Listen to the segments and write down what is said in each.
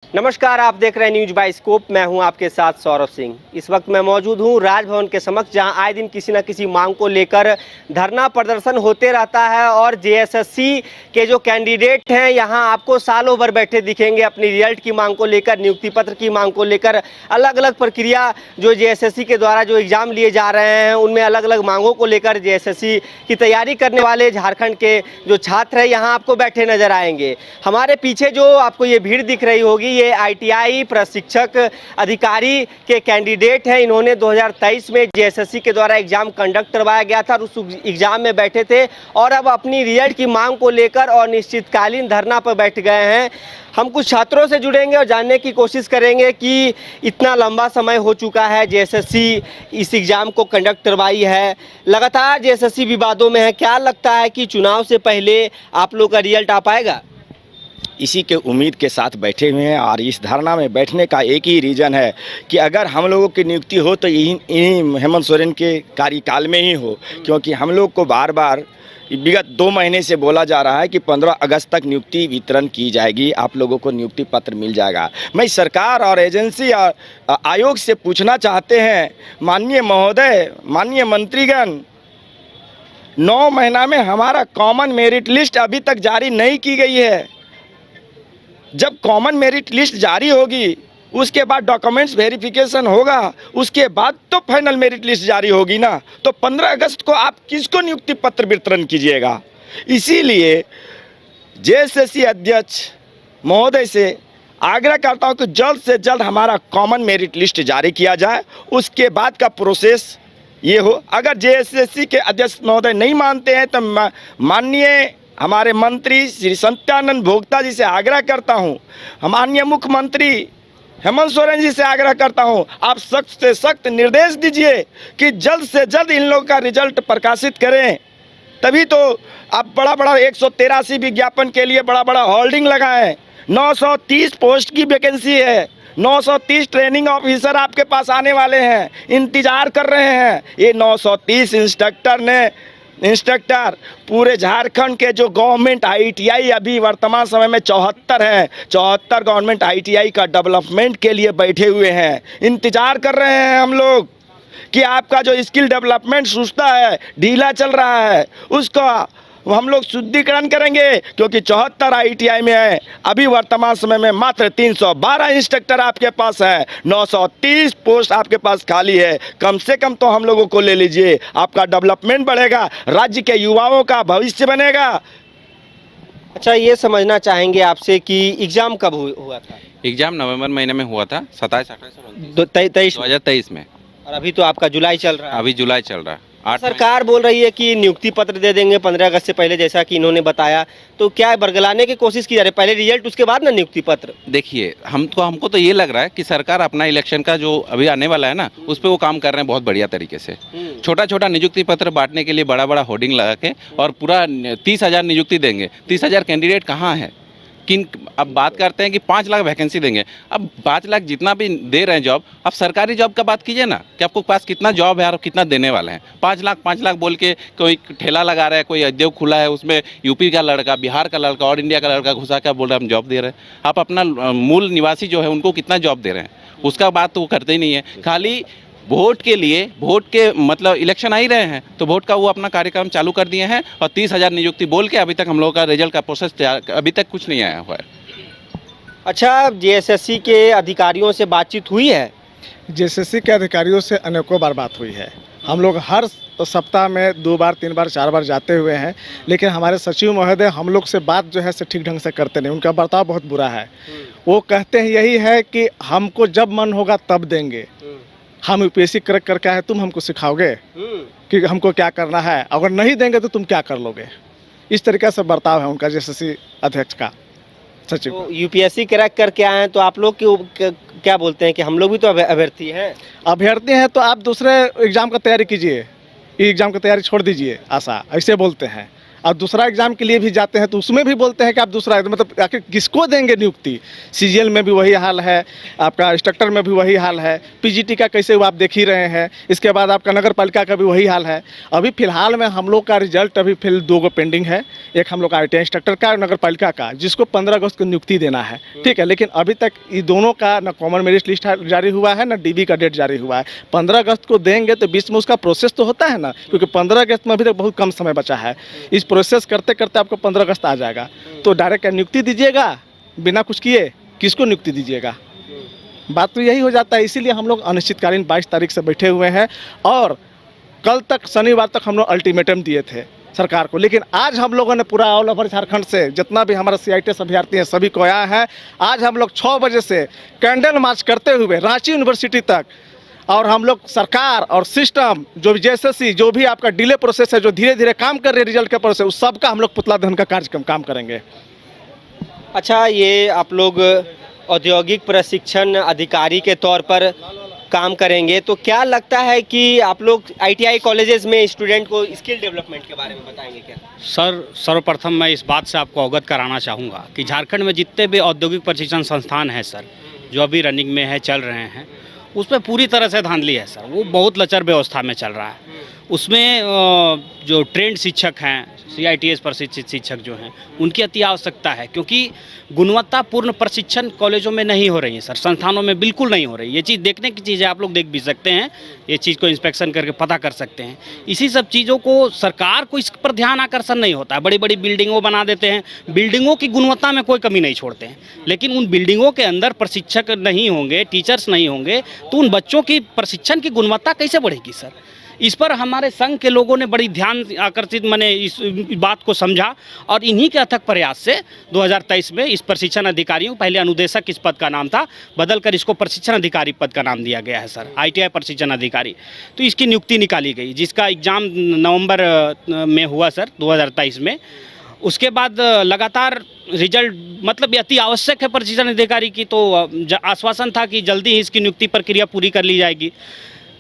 नमस्कार, आप देख रहे हैं न्यूज बाय स्कोप। मैं हूं आपके साथ सौरभ सिंह। इस वक्त मैं मौजूद हूं राजभवन के समक्ष, जहां आए दिन किसी न किसी मांग को लेकर धरना प्रदर्शन होते रहता है और जेएसएससी के जो कैंडिडेट हैं यहां आपको सालों भर बैठे दिखेंगे अपनी रिजल्ट की मांग को लेकर, नियुक्ति पत्र की मांग को लेकर। अलग अलग प्रक्रिया जो जेएसएससी के द्वारा जो एग्जाम लिए जा रहे हैं उनमें अलग अलग मांगों को लेकर जेएसएससी की तैयारी करने वाले झारखंड के जो छात्र हैं यहाँ आपको बैठे नजर आएंगे। हमारे पीछे जो आपको ये भीड़ दिख रही होगी, ये आईटीआई प्रशिक्षक अधिकारी के कैंडिडेट हैं। इन्होंने 2023 में जेएसएससी के द्वारा एग्जाम कंडक्ट करवाया गया था और उस एग्जाम में बैठे थे और अब अपनी रिजल्ट की मांग को लेकर और निश्चितकालीन धरना पर बैठ गए हैं। हम कुछ छात्रों से जुड़ेंगे और जानने की कोशिश करेंगे कि इतना लंबा समय हो चुका है जेएसएससी इस एग्जाम को कंडक्ट करवाई है, लगातार जेएसएससी विवादों में है। क्या लगता है कि चुनाव से पहले आप लोग का रिजल्ट आ पाएगा? इसी के उम्मीद के साथ बैठे हुए हैं और इस धरना में बैठने का एक ही रीज़न है कि अगर हम लोगों की नियुक्ति हो तो इन्हीं हेमंत सोरेन के कार्यकाल में ही हो, क्योंकि हम लोग को बार बार विगत 2 महीने से बोला जा रहा है कि 15 अगस्त तक नियुक्ति वितरण की जाएगी, आप लोगों को नियुक्ति पत्र मिल जाएगा। मैं सरकार और एजेंसी और आयोग से पूछना चाहते हैं, माननीय महोदय, माननीय मंत्रीगण, 9 महीना में हमारा कॉमन मेरिट लिस्ट अभी तक जारी नहीं की गई है। जब कॉमन मेरिट लिस्ट जारी होगी उसके बाद डॉक्यूमेंट्स वेरिफिकेशन होगा, उसके बाद तो फाइनल मेरिट लिस्ट जारी होगी ना। तो 15 अगस्त को आप किसको नियुक्ति पत्र वितरण कीजिएगा? इसीलिए जेएसएससी अध्यक्ष महोदय से आग्रह करता हूं कि जल्द से जल्द हमारा कॉमन मेरिट लिस्ट जारी किया जाए, उसके बाद का प्रोसेस ये हो। अगर जेएसएससी के अध्यक्ष महोदय नहीं मानते हैं तो माननीय हमारे मंत्री श्री सत्यानंद भोक्ता जी से आग्रह करता हूं, माननीय मुख्यमंत्री हेमंत सोरेन जी से आग्रह करता हूं, आप सख्त से सख्त निर्देश दीजिए कि जल्द से जल्द इन लोगों का रिजल्ट प्रकाशित करें। तभी तो आप बड़ा 183 विज्ञापन के लिए बड़ा होल्डिंग लगाएं। 930 पोस्ट की वैकेंसी है, 930 ट्रेनिंग ऑफिसर आपके पास आने वाले हैं, इंतजार कर रहे हैं। ये 930 इंस्ट्रक्टर पूरे झारखंड के जो गवर्नमेंट आईटीआई अभी वर्तमान समय में 74 है, 74 गवर्नमेंट आईटीआई का डेवलपमेंट के लिए बैठे हुए हैं। इंतजार कर रहे हैं हम लोग कि आपका जो स्किल डेवलपमेंट सुस्ता है, ढीला चल रहा है, उसका हम लोग शुद्धिकरण करेंगे, क्योंकि 74 आईटीआई में है। अभी वर्तमान समय में मात्र 312 इंस्ट्रक्टर आपके पास है, 930 पोस्ट आपके पास खाली है। कम से कम तो हम लोगों को ले लीजिए, आपका डेवलपमेंट बढ़ेगा, राज्य के युवाओं का भविष्य बनेगा। अच्छा, ये समझना चाहेंगे आपसे कि एग्जाम कब हुआ था? एग्जाम नवंबर महीने में हुआ था, 27, 23 2023 में। और अभी तो आपका जुलाई चल रहा है। अभी जुलाई चल रहा है। सरकार बोल रही है कि नियुक्ति पत्र दे देंगे 15 अगस्त से पहले, जैसा कि इन्होंने बताया। तो क्या बरगलाने की कोशिश की जा रही है? पहले रिजल्ट उसके बाद ना नियुक्ति पत्र। देखिए, हमको तो ये लग रहा है कि सरकार अपना इलेक्शन का जो अभी आने वाला है ना, उस पर वो काम कर रहे हैं बहुत बढ़िया तरीके से। छोटा नियुक्ति पत्र बांटने के लिए बड़ा होर्डिंग लगा के और पूरा 30,000 नियुक्ति देंगे। 30,000 कैंडिडेट कहाँ है? अब बात करते हैं कि 5 लाख वैकेंसी देंगे। अब 5 लाख जितना भी दे रहे हैं जॉब, अब सरकारी जॉब का बात कीजिए ना कि आपको पास कितना जॉब है और कितना देने वाले हैं। 5 लाख बोल के कोई ठेला लगा रहा है, कोई उद्योग खुला है, उसमें यूपी का लड़का, बिहार का लड़का और इंडिया का लड़का घुसा कर बोल रहा है हम जॉब दे रहे हैं। आप अपना मूल निवासी जो है उनको कितना जॉब दे रहे हैं, उसका बात तो वो करते ही नहीं है। खाली वोट के लिए, वोट के मतलब इलेक्शन आ ही रहे हैं तो वोट का वो अपना कार्यक्रम चालू कर दिए हैं और 30,000 नियुक्ति बोल के अभी तक हम लोगों का रिजल्ट का प्रोसेस अभी तक कुछ नहीं आया हुआ है। अच्छा, जेएसएससी के अधिकारियों से बातचीत हुई है? जेएसएससी के अधिकारियों से अनेकों बार बात हुई है। हम लोग हर सप्ताह में 2 बार 3 बार 4 बार जाते हुए हैं, लेकिन हमारे सचिव महोदय हम लोग से बात जो है ठीक ढंग से करते नहीं। उनका बर्ताव बहुत बुरा है। वो कहते हैं यही है कि हमको जब मन होगा तब देंगे, हम यूपीएससी क्रैक करके आए, तुम हमको सिखाओगे कि हमको क्या करना है, अगर नहीं देंगे तो तुम क्या कर लोगे। इस तरीके से बर्ताव है उनका जेएसएससी अध्यक्ष का, सचिव। तो यूपीएससी क्रैक करके आए हैं तो आप लोग क्या बोलते हैं कि हम लोग भी तो अभ्यर्थी हैं? अभ्यर्थी हैं तो आप दूसरे एग्जाम का तैयारी कीजिए, एग्जाम की तैयारी छोड़ दीजिए आशा, ऐसे बोलते हैं। और दूसरा एग्जाम के लिए भी जाते हैं तो उसमें भी बोलते हैं कि आप दूसरा, मतलब आखिर किसको देंगे नियुक्ति। सीजीएल में भी वही हाल है, आपका इंस्ट्रक्टर में भी वही हाल है, पीजीटी का कैसे हुआ आप देख ही रहे हैं, इसके बाद आपका नगर पालिका का भी वही हाल है। अभी फिलहाल में हम लोग का रिजल्ट अभी फिल 2 पेंडिंग है, एक हम लोग का ITI इंस्ट्रक्टर का और नगर पालिका का, जिसको 15 अगस्त को नियुक्ति देना है, ठीक है। लेकिन अभी तक ये दोनों का न कॉमन मेरिट लिस्ट जारी हुआ है, न DB का डेट जारी हुआ है। 15 अगस्त को देंगे तो बीच में उसका प्रोसेस तो होता है ना, क्योंकि 15 अगस्त में अभी तक बहुत कम समय बचा है। इस प्रोसेस करते करते आपको 15 अगस्त आ जाएगा, तो डायरेक्ट नियुक्ति दीजिएगा बिना कुछ किए, किसको नियुक्ति दीजिएगा? बात तो यही हो जाता है। इसीलिए हम लोग अनिश्चितकालीन 22 तारीख से बैठे हुए हैं और कल तक शनिवार तक हम लोग अल्टीमेटम दिए थे सरकार को। लेकिन आज हम लोगों ने पूरा ऑल ओवर झारखंड से जितना भी हमारा CITS अभ्यर्थी हैं सभी को आया है। आज हम लोग 6 बजे से कैंडल मार्च करते हुए रांची यूनिवर्सिटी तक, और हम लोग सरकार और सिस्टम जो भी JSSC जो भी आपका डिले प्रोसेस है, जो धीरे धीरे काम कर रहे हैं रिजल्ट के प्रोसेस, उस सब का हम लोग पुतला दहन का कार्यक्रम काम करेंगे। अच्छा, ये आप लोग औद्योगिक प्रशिक्षण अधिकारी के तौर पर काम करेंगे, तो क्या लगता है कि आप लोग ITI कॉलेजेस में स्टूडेंट को स्किल डेवलपमेंट के बारे में बताएंगे क्या? सर, सर्वप्रथम मैं इस बात से आपको अवगत कराना चाहूँगा कि झारखंड में जितने भी औद्योगिक प्रशिक्षण संस्थान हैं सर, जो अभी रनिंग में है, चल रहे हैं, उसमें पूरी तरह से धांधली है सर। वो बहुत लचर व्यवस्था में चल रहा है। उसमें जो ट्रेंड शिक्षक हैं, CITS प्रशिक्षित शिक्षक जो हैं, उनकी अति आवश्यकता है, क्योंकि गुणवत्तापूर्ण प्रशिक्षण कॉलेजों में नहीं हो रही है सर, संस्थानों में बिल्कुल नहीं हो रही। ये चीज़ देखने की चीज़ है, आप लोग देख भी सकते हैं, ये चीज़ को इंस्पेक्शन करके पता कर सकते हैं। इसी सब चीज़ों को सरकार को इस पर ध्यान आकर्षण नहीं होता है। बड़ी बड़ी बिल्डिंगों बना देते हैं, बिल्डिंगों की गुणवत्ता में कोई कमी नहीं छोड़ते हैं, लेकिन उन बिल्डिंगों के अंदर प्रशिक्षक नहीं होंगे, टीचर्स नहीं होंगे, तो उन बच्चों की प्रशिक्षण की गुणवत्ता कैसे बढ़ेगी सर? इस पर हमारे संघ के लोगों ने बड़ी ध्यान आकर्षित मैंने इस बात को समझा, और इन्हीं के अथक प्रयास से 2023 में इस प्रशिक्षण अधिकारियों, पहले अनुदेशक इस पद का नाम था, बदलकर इसको प्रशिक्षण अधिकारी पद का नाम दिया गया है सर, ITI प्रशिक्षण अधिकारी। तो इसकी नियुक्ति निकाली गई, जिसका एग्ज़ाम नवंबर में हुआ सर 2023 में। उसके बाद लगातार रिजल्ट, मतलब अति आवश्यक है प्रशिक्षण अधिकारी की, तो आश्वासन था कि जल्दी ही इसकी नियुक्ति प्रक्रिया पूरी कर ली जाएगी,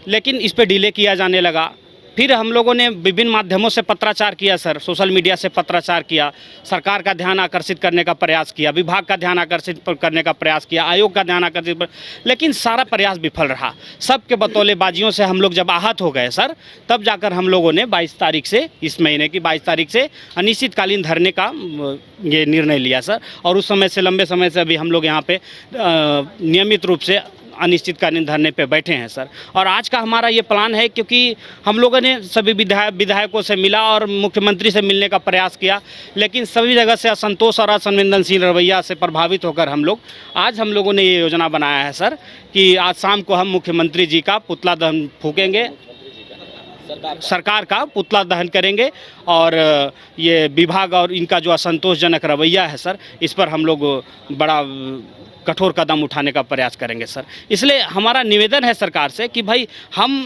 लेकिन इस पे डिले किया जाने लगा। फिर हम लोगों ने विभिन्न माध्यमों से पत्राचार किया सर, सोशल मीडिया से पत्राचार किया, सरकार का ध्यान आकर्षित करने का प्रयास किया, विभाग का ध्यान आकर्षित करने का प्रयास किया, आयोग का ध्यान आकर्षित, लेकिन सारा प्रयास विफल रहा। सबके बतौलेबाजियों से हम लोग जब आहत हो गए सर, तब जाकर हम लोगों ने 22 तारीख से, इस महीने की 22 तारीख से अनिश्चितकालीन धरने का ये निर्णय लिया सर। और उस समय से, लंबे समय से अभी हम लोग यहाँ पे नियमित रूप से अनिश्चितकालीन धरने पे बैठे हैं सर। और आज का हमारा ये प्लान है, क्योंकि हम लोगों ने सभी विधायकों से मिला और मुख्यमंत्री से मिलने का प्रयास किया, लेकिन सभी जगह से असंतोष और असंवेदनशील रवैया से प्रभावित होकर हम लोगों ने ये योजना बनाया है सर कि आज शाम को हम मुख्यमंत्री जी का पुतला दहन फूकेंगे, सरकार का पुतला दहन करेंगे, और ये विभाग और इनका जो असंतोषजनक रवैया है सर, इस पर हम लोग बड़ा कठोर कदम उठाने का प्रयास करेंगे सर। इसलिए हमारा निवेदन है सरकार से कि भाई, हम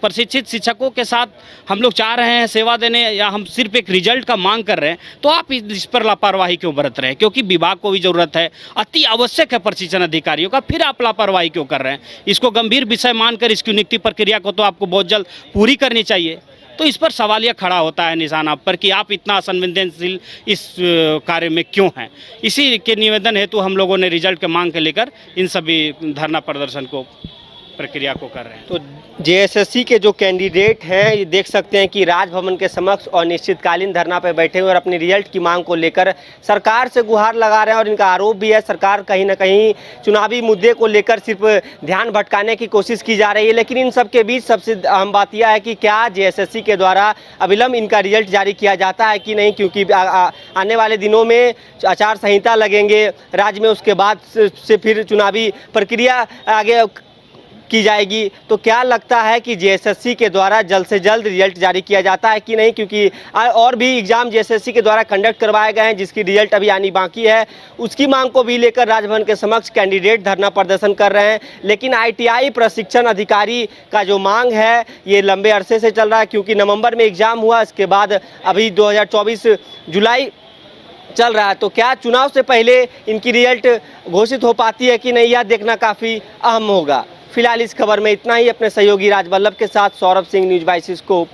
प्रशिक्षित शिक्षकों के साथ हम लोग चाह रहे हैं सेवा देने, या हम सिर्फ एक रिजल्ट का मांग कर रहे हैं, तो आप इस पर लापरवाही क्यों बरत रहे हैं? क्योंकि विभाग को भी ज़रूरत है, अति आवश्यक है प्रशिक्षण अधिकारियों का, फिर आप लापरवाही क्यों कर रहे हैं? इसको गंभीर विषय मानकर इसकी नियुक्ति प्रक्रिया को तो आपको बहुत जल्द पूरी करनी चाहिए। तो इस पर सवालिया खड़ा होता है निशान आप पर कि आप इतना असंवेदनशील इस कार्य में क्यों हैं। इसी के निवेदन हेतु हम लोगों ने रिजल्ट के मांग के लेकर इन सभी धरना प्रदर्शन को, प्रक्रिया को कर रहे हैं। तो JSSC के जो कैंडिडेट हैं, ये देख सकते हैं कि राजभवन के समक्ष अनिश्चितकालीन धरना पर बैठे हुए और अपनी रिजल्ट की मांग को लेकर सरकार से गुहार लगा रहे हैं। और इनका आरोप भी है, सरकार कहीं ना कहीं चुनावी मुद्दे को लेकर सिर्फ ध्यान भटकाने की कोशिश की जा रही है। लेकिन इन सब के बीच सबसे अहम बात यह है कि क्या JSSC के द्वारा अविलंब इनका रिजल्ट जारी किया जाता है कि नहीं, क्योंकि आने वाले दिनों में आचार संहिता लगेंगे राज्य में, उसके बाद से फिर चुनावी प्रक्रिया आगे की जाएगी। तो क्या लगता है कि JSSC के द्वारा जल्द से जल्द रिजल्ट जारी किया जाता है कि नहीं, क्योंकि और भी एग्जाम JSSC के द्वारा कंडक्ट करवाए गए हैं जिसकी रिजल्ट अभी आनी बाकी है। उसकी मांग को भी लेकर राजभवन के समक्ष कैंडिडेट धरना प्रदर्शन कर रहे हैं। लेकिन ITI प्रशिक्षण अधिकारी का जो मांग है ये लंबे अरसे से चल रहा है, क्योंकि नवंबर में एग्जाम हुआ, इसके बाद अभी 2024 जुलाई चल रहा है। तो क्या चुनाव से पहले इनकी रिजल्ट घोषित हो पाती है कि नहीं, यह देखना काफ़ी अहम होगा। फिलहाल इस खबर में इतना ही। अपने सहयोगी राजवल्लभ के साथ Saurabh Singh, news 22 scope,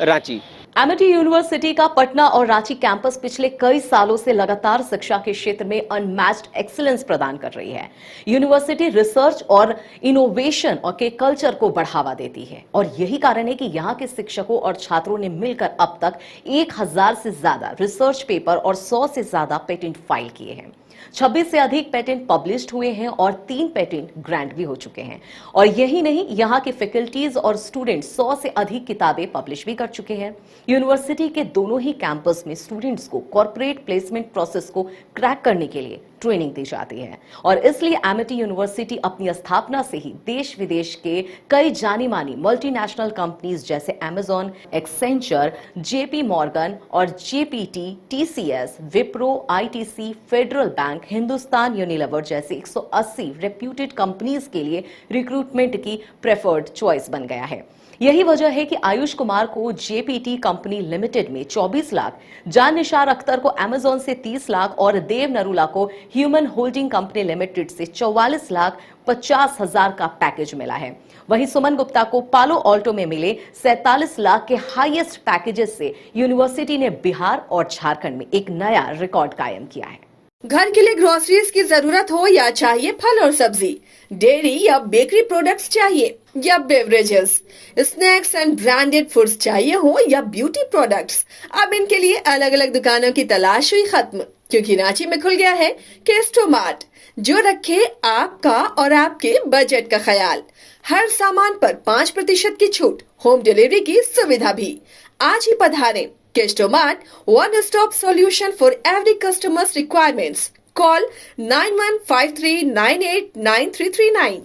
Ranchi. Amity university का पटना और रांची कैंपस पिछले कई सालों से लगातार शिक्षा के क्षेत्र में अनमैच्ड एक्सीलेंस प्रदान कर रही है। यूनिवर्सिटी रिसर्च और इनोवेशन और के कल्चर को बढ़ावा देती है और यही कारण है कि यहाँ के शिक्षकों और छात्रों ने मिलकर अब तक 1000 से ज्यादा रिसर्च पेपर और 100 से ज्यादा पेटेंट फाइल किए हैं। 26 से अधिक पेटेंट पब्लिश्ड हुए हैं और 3 पेटेंट ग्रांट भी हो चुके हैं। और यही नहीं, यहाँ के फैकल्टीज और स्टूडेंट 100 से अधिक किताबें पब्लिश भी कर चुके हैं। यूनिवर्सिटी के दोनों ही कैंपस में स्टूडेंट्स को कॉर्पोरेट प्लेसमेंट प्रोसेस को क्रैक करने के लिए ट्रेनिंग दी जाती है और इसलिए एमिटी यूनिवर्सिटी अपनी स्थापना से ही देश विदेश के कई जानी मानी मल्टीनेशनल कंपनीज जैसे अमेजॉन, एक्सेंचर, जेपी मॉर्गन और GPT, TCS, Wipro, ITC, federal bank, Hindustan Unilever जैसे 180 रेप्यूटेड कंपनीज के लिए रिक्रूटमेंट की प्रेफर्ड चॉइस बन गया है। यही वजह है कि आयुष कुमार को जेपीटी कंपनी लिमिटेड में 24 लाख, जान निशार अख्तर को अमेजॉन से 30 लाख और देव नरूला को ह्यूमन होल्डिंग कंपनी लिमिटेड से 44 लाख 50 हजार का पैकेज मिला है। वहीं सुमन गुप्ता को पालो ऑल्टो में मिले 47 लाख के हाईएस्ट पैकेजेस से यूनिवर्सिटी ने बिहार और झारखंड में एक नया रिकॉर्ड कायम किया है। घर के लिए ग्रोसरीज की जरूरत हो या चाहिए फल और सब्जी, डेयरी या बेकरी प्रोडक्ट्स चाहिए या beverages, snacks and branded foods चाहिए हो या ब्यूटी प्रोडक्ट्स, अब इनके लिए अलग अलग दुकानों की तलाश हुई खत्म, क्योंकि रांची में खुल गया है केस्टोमार्ट, जो रखे आपका और आपके बजट का ख्याल। हर सामान पर 5% की छूट, होम डिलीवरी की सुविधा भी। आज ही पधारें। केस्टोमार्ट, one-stop solution for every customer's requirements. Call 9153989339.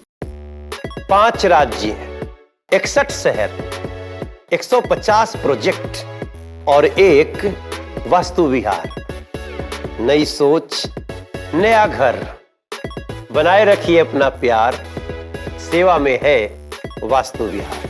5 राज्य, 61 शहर, 150 प्रोजेक्ट और एक वास्तु विहार। नई सोच, नया घर। बनाए रखिए अपना प्यार, सेवा में है वास्तु विहार।